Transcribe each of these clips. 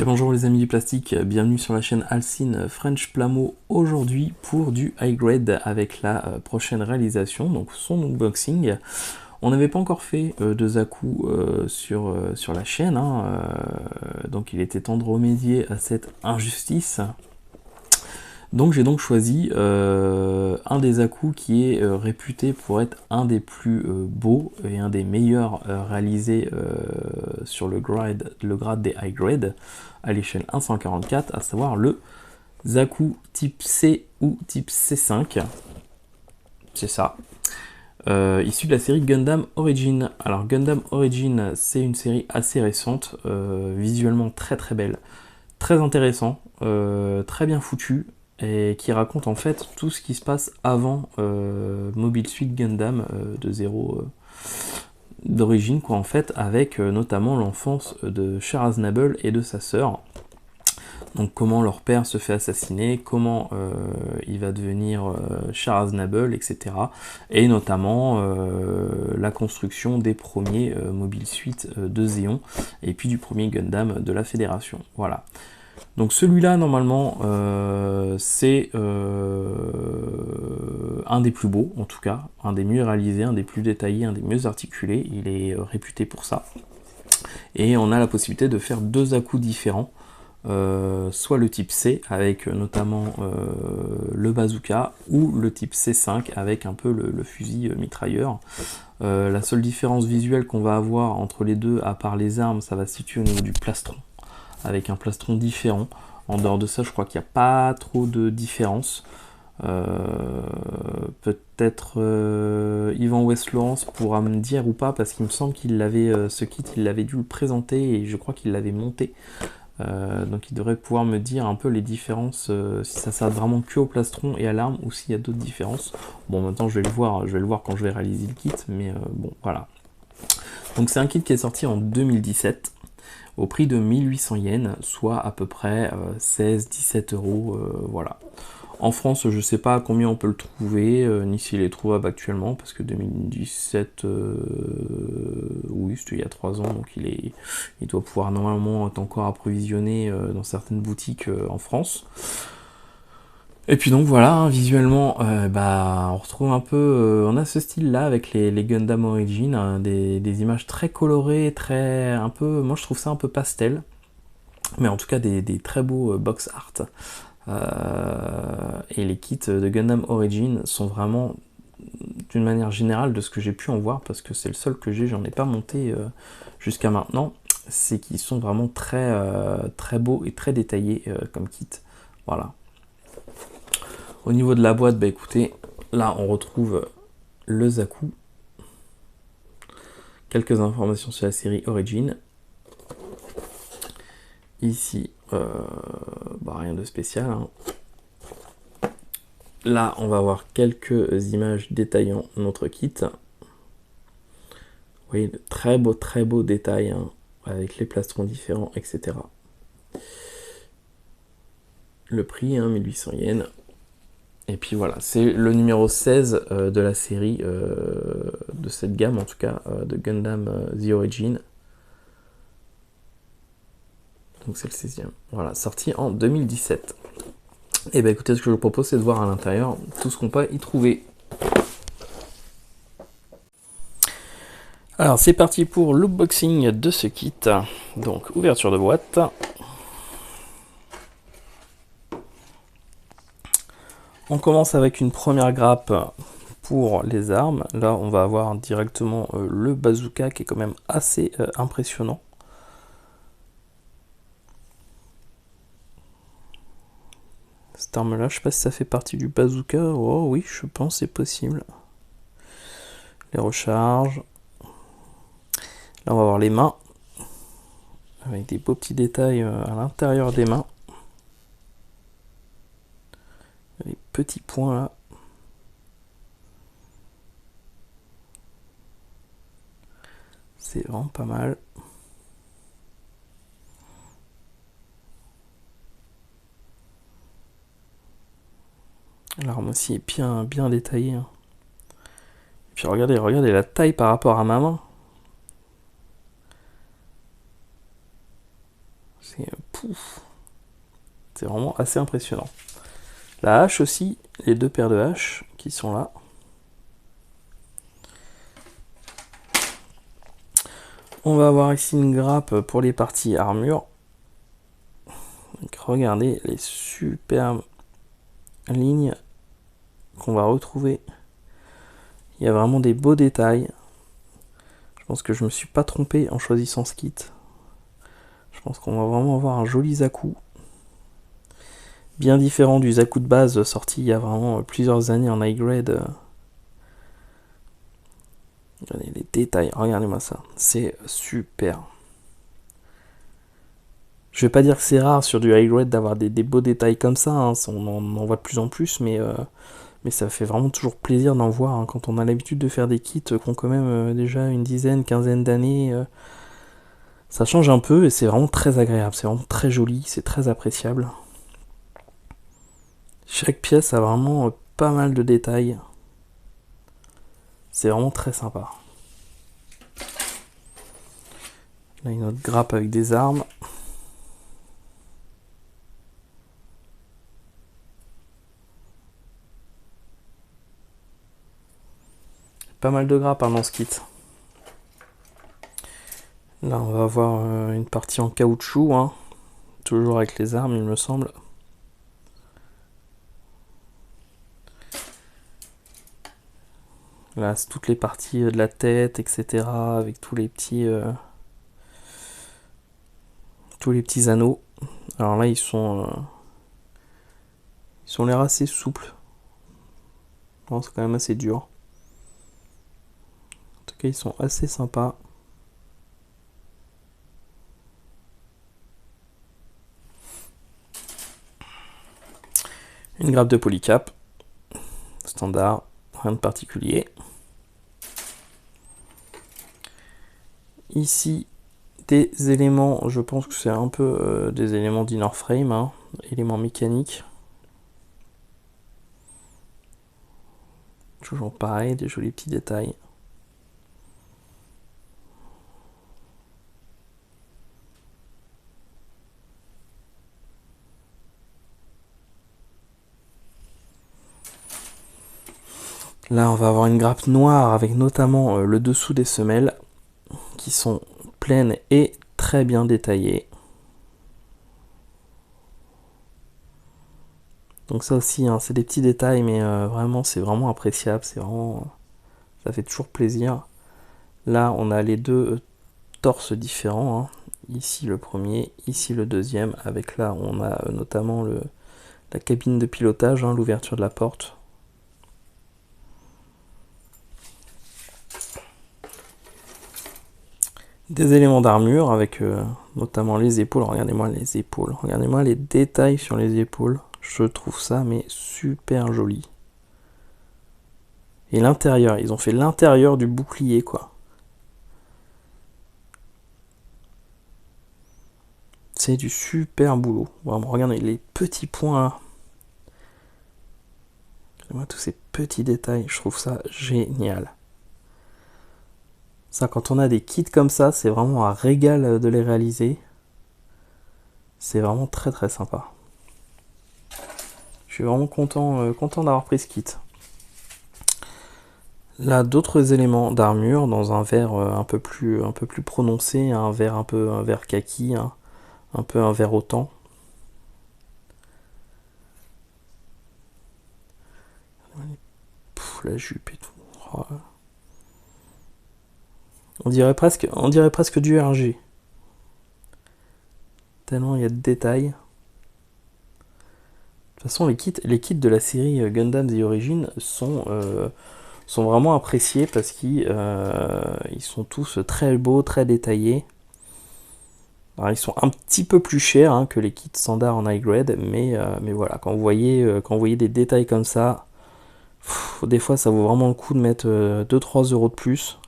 Bonjour les amis du plastique, bienvenue sur la chaîne Alcine French Plamo aujourd'hui pour du high grade avec la prochaine réalisation, donc son unboxing. On n'avait pas encore fait de Zaku sur la chaîne, donc il était temps de remédier à cette injustice. Donc j'ai donc choisi un des Zaku qui est réputé pour être un des plus beaux et un des meilleurs réalisés sur le grade des high grade à l'échelle 1/144, à savoir le Zaku type C ou type C5. C'est ça. Issu de la série Gundam Origin. Alors Gundam Origin, c'est une série assez récente, visuellement très très belle, très intéressant, très bien foutu, et qui raconte en fait tout ce qui se passe avant Mobile Suit Gundam de zéro d'origine, quoi, en fait, avec notamment l'enfance de Char Aznable et de sa sœur. Donc comment leur père se fait assassiner, comment il va devenir Char Aznable, etc. Et notamment la construction des premiers Mobile Suit de Zeon, et puis du premier Gundam de la Fédération. Voilà. Donc celui-là, normalement, c'est un des plus beaux, en tout cas, un des mieux réalisés, un des plus détaillés, un des mieux articulés. Il est réputé pour ça. Et on a la possibilité de faire deux à-coups différents. Soit le type C avec notamment le bazooka, ou le type C5 avec un peu le fusil mitrailleur. La seule différence visuelle qu'on va avoir entre les deux, à part les armes, ça va se situer au niveau du plastron, avec un plastron différent. En dehors de ça, je crois qu'il n'y a pas trop de différence. Peut-être Yvan West-Laurence pourra me dire ou pas, parce qu'il me semble qu'il avait ce kit, il l'avait dû le présenter et je crois qu'il l'avait monté. Donc il devrait pouvoir me dire un peu les différences, si ça sert vraiment que au plastron et à l'arme, ou s'il y a d'autres différences. Bon, maintenant je vais le voir quand je vais réaliser le kit, mais bon, voilà. Donc c'est un kit qui est sorti en 2017 au prix de 1800 yens, soit à peu près 16-17 euros, voilà. En France, je sais pas à combien on peut le trouver, ni s'il est trouvable actuellement, parce que 2017, oui, c'était il y a 3 ans, donc il doit pouvoir normalement être encore approvisionné dans certaines boutiques en France. Et puis donc voilà, hein, visuellement, on retrouve un peu, on a ce style-là avec les Gundam Origin, hein, des images très colorées, très, un peu, moi je trouve ça un peu pastel, mais en tout cas des très beaux box art. Et les kits de Gundam Origin sont vraiment, d'une manière générale, de ce que j'ai pu en voir, parce que c'est le seul que j'ai, j'en ai pas monté jusqu'à maintenant, c'est qu'ils sont vraiment très beaux et très détaillés comme kit. Voilà. Au niveau de la boîte, bah écoutez, là on retrouve le Zaku, quelques informations sur la série Origin. Ici, rien de spécial, hein. Là, on va avoir quelques images détaillant notre kit. Vous voyez, de très beaux détails, hein, avec les plastrons différents, etc. Le prix, 1800 yens. Et puis voilà, c'est le numéro 16 de la série, de cette gamme en tout cas, de Gundam The Origin. Donc c'est le 16e. Voilà, sorti en 2017. Et bah écoutez, ce que je vous propose, c'est de voir à l'intérieur tout ce qu'on peut y trouver. Alors c'est parti pour l'unboxing de ce kit. Donc ouverture de boîte. On commence avec une première grappe pour les armes. Là on va avoir directement le bazooka qui est quand même assez impressionnant. Cette arme là, je sais pas si ça fait partie du bazooka. Oh oui, je pense c'est possible. Les recharges. Là on va voir les mains, avec des beaux petits détails à l'intérieur des mains. Les petits points là. C'est vraiment pas mal. L'arme aussi est bien détaillée, hein. Et puis regardez la taille par rapport à ma main. C'est C'est vraiment assez impressionnant. La hache aussi, les 2 paires de haches qui sont là. On va avoir ici une grappe pour les parties armure. Donc regardez les superbes lignes qu'on va retrouver. Il y a vraiment des beaux détails. Je pense que je me suis pas trompé en choisissant ce kit. Je pense qu'on va vraiment avoir un joli Zaku. Bien différent du Zaku de base sorti il y a vraiment plusieurs années en high grade. Regardez les détails, regardez-moi ça. C'est super. Je vais pas dire que c'est rare sur du high grade d'avoir des beaux détails comme ça, hein. On en voit de plus en plus, mais ça fait vraiment toujours plaisir d'en voir, hein, quand on a l'habitude de faire des kits qui ont quand même déjà une dizaine, quinzaine d'années. Ça change un peu et c'est vraiment très agréable, c'est vraiment très joli, c'est très appréciable. Chaque pièce a vraiment pas mal de détails. C'est vraiment très sympa. Là, une autre grappe avec des armes. Pas mal de grappes, hein, dans ce kit. Là, on va avoir une partie en caoutchouc, hein, toujours avec les armes, il me semble. Là, c'est toutes les parties de la tête, etc., avec tous les petits anneaux. Alors là, ils ont l'air assez souples. Non, c'est quand même assez dur. En tout cas, ils sont assez sympas. Une grappe de polycap. Standard, rien de particulier. Ici, des éléments, je pense que c'est un peu des éléments d'inner frame, hein, éléments mécaniques. Toujours pareil, des jolis petits détails. Là, on va avoir une grappe noire avec notamment le dessous des semelles qui sont pleines et très bien détaillées. Donc ça aussi, hein, c'est des petits détails, mais vraiment, c'est vraiment appréciable. C'est vraiment, ça fait toujours plaisir. Là, on a les 2 torses différents, hein. Ici le premier, ici le deuxième. Avec là, on a notamment la cabine de pilotage, hein, l'ouverture de la porte. Des éléments d'armure avec notamment les épaules. Regardez-moi les épaules. Regardez-moi les détails sur les épaules. Je trouve ça mais super joli. Et l'intérieur, ils ont fait l'intérieur du bouclier, quoi. C'est du super boulot. Vraiment, regardez les petits points là. Regardez-moi tous ces petits détails. Je trouve ça génial. Ça, quand on a des kits comme ça, c'est vraiment un régal de les réaliser. C'est vraiment très très sympa. Je suis vraiment content d'avoir pris ce kit. Là, d'autres éléments d'armure dans un vert un peu plus prononcé, un vert kaki, hein, un peu un vert autant. La jupe et tout. Oh. On dirait presque du RG. Tellement il y a de détails. De toute façon, les kits de la série Gundam The Origin sont vraiment appréciés parce qu'ils sont tous très beaux, très détaillés. Alors, ils sont un petit peu plus chers, hein, que les kits standards en high grade, mais voilà, quand vous voyez des détails comme ça, des fois ça vaut vraiment le coup de mettre 2-3 euros de plus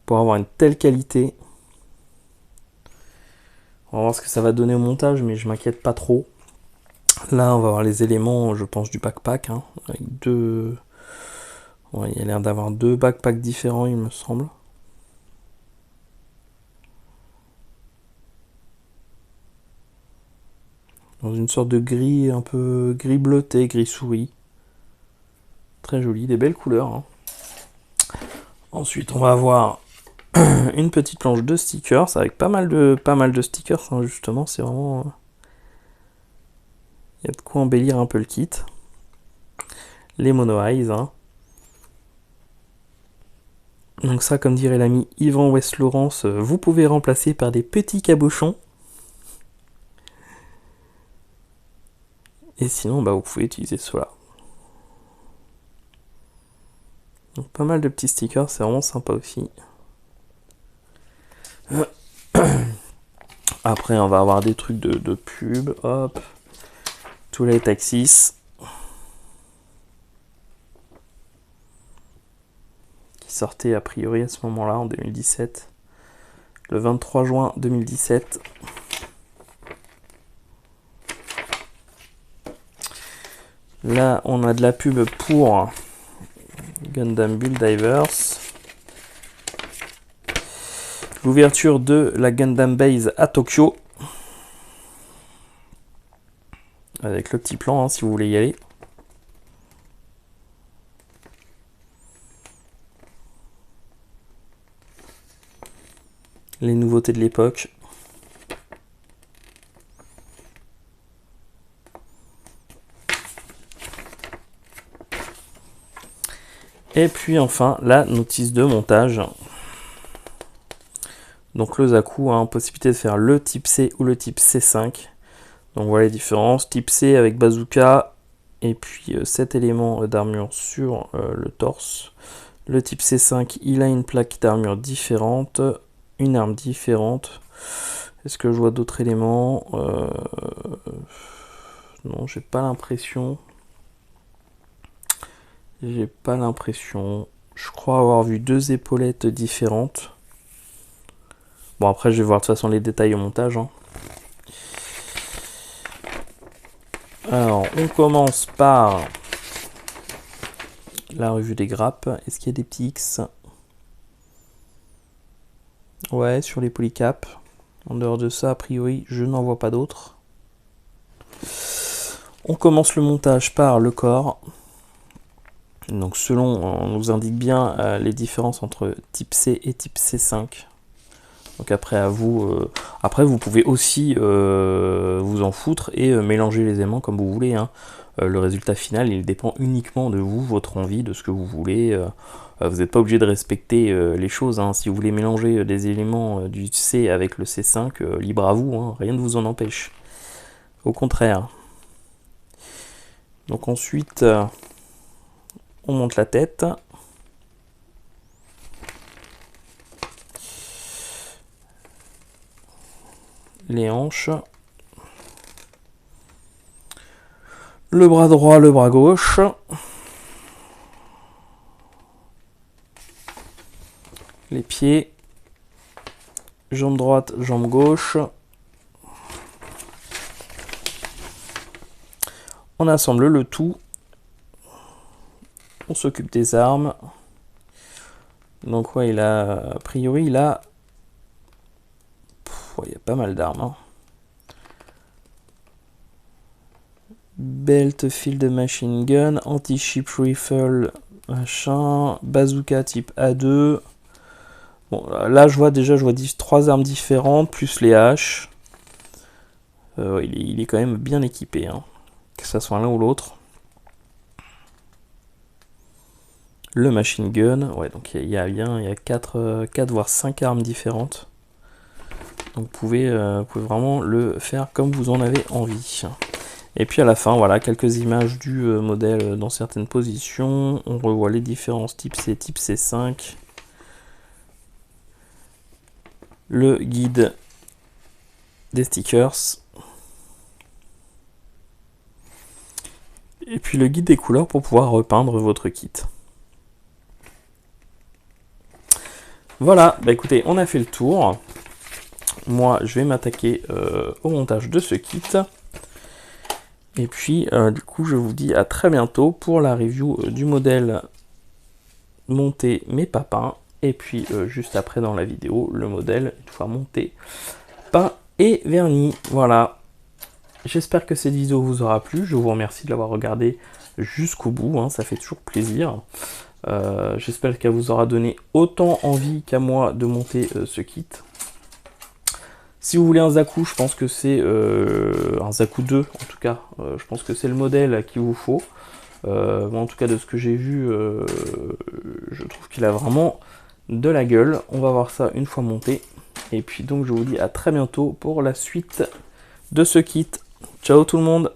pour avoir une telle qualité. On va voir ce que ça va donner au montage, mais je m'inquiète pas trop. Là, on va avoir les éléments, je pense, du backpack, hein, avec deux. Ouais, il y a l'air d'avoir 2 backpacks différents, il me semble. dans une sorte de gris, un peu gris bleuté, gris souris. Très joli, des belles couleurs. Hein. Ensuite, on va avoir une petite planche de stickers avec pas mal de stickers, hein, justement. C'est vraiment... Il y a de quoi embellir un peu le kit. Les Mono Eyes. Hein. Donc ça, comme dirait l'ami Yvan West-Laurence, vous pouvez remplacer par des petits cabochons. Et sinon, bah, vous pouvez utiliser cela. Donc pas mal de petits stickers, c'est vraiment sympa aussi. Après, on va avoir des trucs de pub. Hop. Tous les taxis. Qui sortaient a priori à ce moment-là, en 2017. Le 23 juin 2017. Là, on a de la pub pour Gundam Build Divers. L'ouverture de la Gundam Base à Tokyo. Avec le petit plan, hein, si vous voulez y aller. Les nouveautés de l'époque. Et puis enfin, la notice de montage. Donc le Zaku, hein, possibilité de faire le type C ou le type C5. Donc voilà les différences. Type C avec bazooka et puis 7 éléments d'armure sur le torse. Le type C5, il a une plaque d'armure différente, une arme différente. Est-ce que je vois d'autres éléments? Non, j'ai pas l'impression. J'ai pas l'impression. Je crois avoir vu 2 épaulettes différentes. Bon, après, je vais voir de toute façon les détails au montage. Hein. Alors, on commence par la revue des grappes. Est-ce qu'il y a des petits X? Ouais, sur les polycaps. En dehors de ça, a priori, je n'en vois pas d'autres. On commence le montage par le corps. Donc selon, on nous indique bien les différences entre type C et type C5. Donc après à vous, après vous pouvez aussi vous en foutre et mélanger les aimants comme vous voulez. Hein. Le résultat final, il dépend uniquement de vous, votre envie, de ce que vous voulez. Vous n'êtes pas obligé de respecter les choses. Hein. Si vous voulez mélanger des éléments du C avec le C5, libre à vous, hein. Rien ne vous en empêche. Au contraire. Donc ensuite, on monte la tête. Les hanches. Le bras droit, le bras gauche. Les pieds. Jambe droite, jambe gauche. On assemble le tout. On s'occupe des armes. Donc ouais, il a, a priori, il a... il y a pas mal d'armes. Hein. Belt Field Machine Gun, Anti-Ship Rifle, machin, Bazooka type A2. Bon, là je vois 3 armes différentes, plus les haches. Il est quand même bien équipé, hein. Que ce soit l'un ou l'autre. Le machine gun, ouais, donc il y a 4 voire 5 armes différentes. Donc vous pouvez vraiment le faire comme vous en avez envie. Et puis à la fin, voilà, quelques images du modèle dans certaines positions. On revoit les différences type C, type C5. Le guide des stickers. Et puis le guide des couleurs pour pouvoir repeindre votre kit. Voilà, bah écoutez, on a fait le tour. Moi, je vais m'attaquer au montage de ce kit. Et puis, du coup, je vous dis à très bientôt pour la review du modèle monté mais pas peint. Et puis, juste après dans la vidéo, le modèle une fois monté, peint et verni. Voilà. J'espère que cette vidéo vous aura plu. Je vous remercie de l'avoir regardé jusqu'au bout, hein, ça fait toujours plaisir. J'espère qu'elle vous aura donné autant envie qu'à moi de monter ce kit. Si vous voulez un Zaku, je pense que c'est un Zaku 2 en tout cas. Je pense que c'est le modèle qu'il vous faut. Moi, en tout cas, de ce que j'ai vu, je trouve qu'il a vraiment de la gueule. On va voir ça une fois monté. Et puis donc, je vous dis à très bientôt pour la suite de ce kit. Ciao tout le monde!